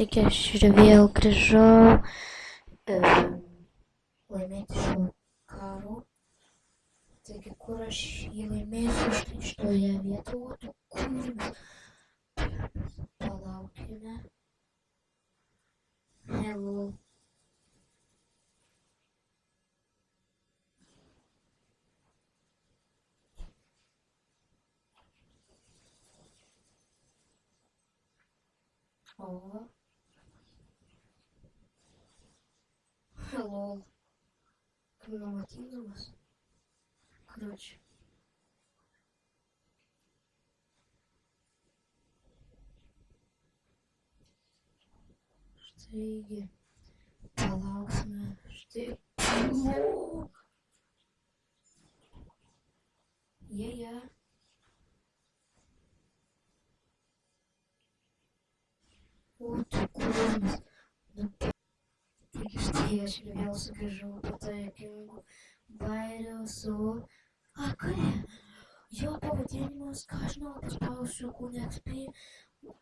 Taigi aš ir vėl grįžau laimėti šio karo. Taigi, kur aš jį laimėsiu, štai šitoje vietoje, tu kur mes palaukime. Hello. О. Hello. Криминативность. Короче. Штыги. Палауksime. Štai. Yeah. O, tu kurnas. Taigi štai aš ir vėl sugrįžau po to juokingų bairių su kare. Jo pavadinimas, ką žinau, paspausiu kūne XP,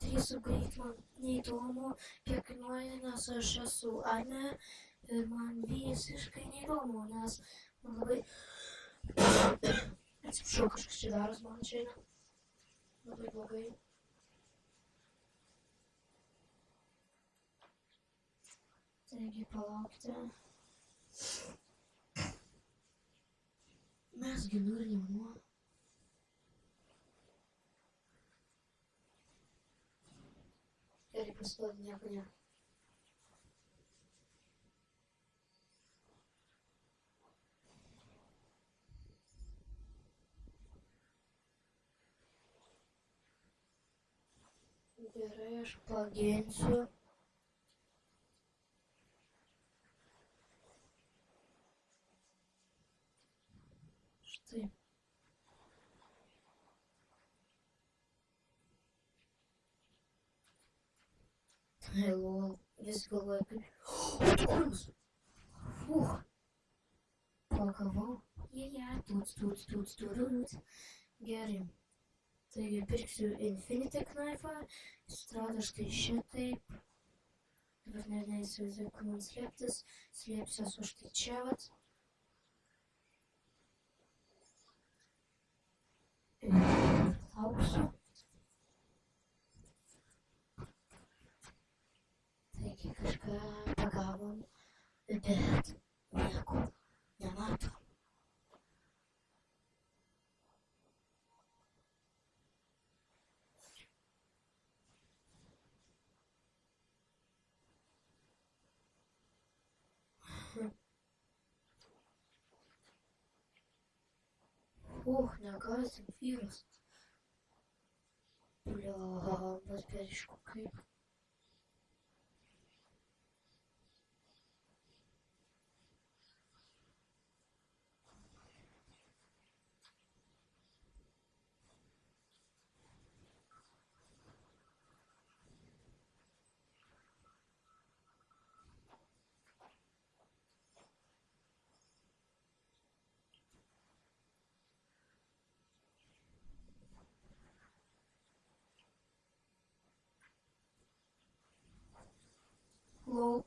3 sugreit man neįdomu, kiek kainuoja, nes aš esu armija ir man visiškai neįdomu, nes man labai... Atsiprašau, kažkas čia daros man šiandien. Labai blogai. Taigi palaukite. Mes ginu ir jaunu. Gerai, pasiduodi, nieko ne. Gerai, aš paginsiu. Štai. Lol, vis galvoju kaip... O, tu kurnas! Pagavau. Tuts. Gerai. Taigi pirksiu Infinity Knife'ą. Strada štai šitaip. Dabar neįsivaizduoju, kur man slėptis. Slėpsiuos už tai čia vat. Ir lauksiu. Taigi kažką pagavom, bet nieko nematom. Negąsdink vyras. Bliovas, berišku kaip. Lol.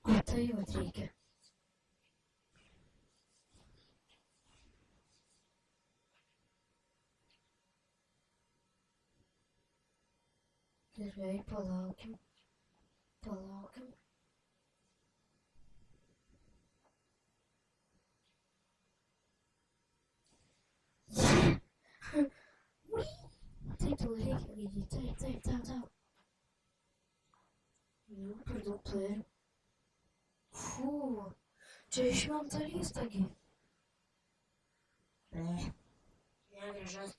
O tai vat reikia. Gerai, palaukim. Taip, tau reikia vykdyti. Taip, tau. Nu, per daug playerių. Čia šventalys tagi. Negražas.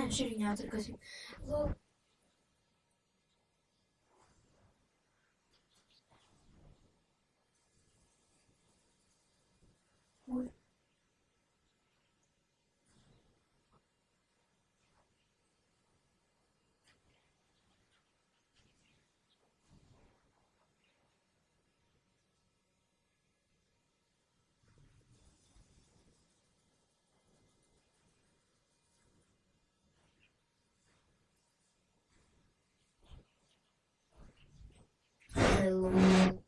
Aš irgi neturiu kas jų. Lol. Ui. Nemeluoju.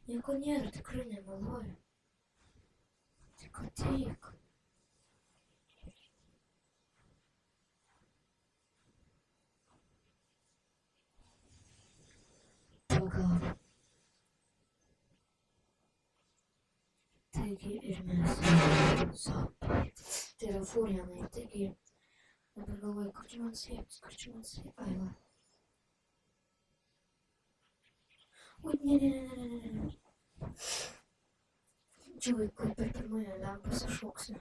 Nieko nėra, tikrai nemeluoju. Tik ateik. Pagavo. Taigi ir mes zombiai. Tai yra furianai, taigi dabar galvoju, kur čia man slėptis, ai va. Ui, ne. Čia vaikai per pirmąją lempą pasišauksiu.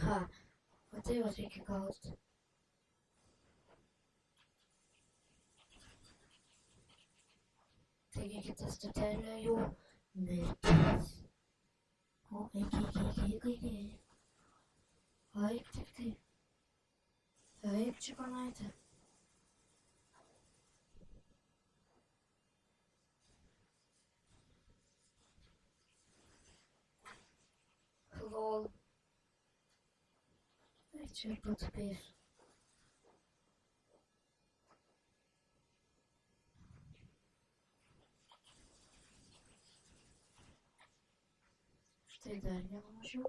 Ha, o tai va reikia gauti. Taigi kita stotelė jau mirtis. O, eik. Eik tik tai. Eik, čikonaitė. Lol. Eik čia ir patupėsiu. Štai dar vieną mažiau.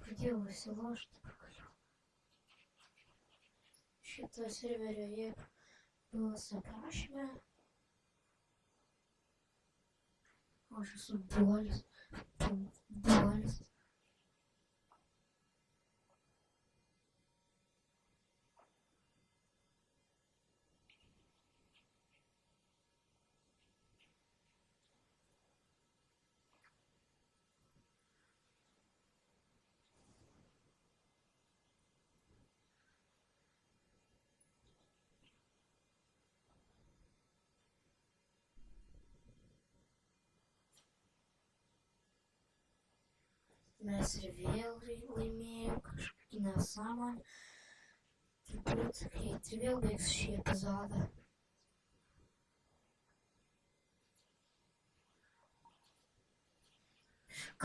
Pradėjau įsilaužti pagaliau. Šitą serverio jie bus aprašyme. Aš esu buolis. Mes ir vėl laimėjom kažkokį nesąmonę. Turbūt greit ir vėl baigs šį epizodą.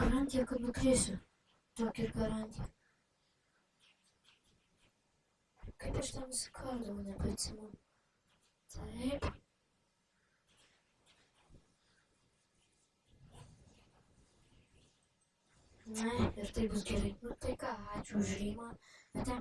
Garantija, kad nukrisiu. Tokia ir garantija. Kaip aš ten nusikardau, nebeatsimenu. Taip. Na, ir tai bus gerai. Nu tai ką, ačiū už rymą.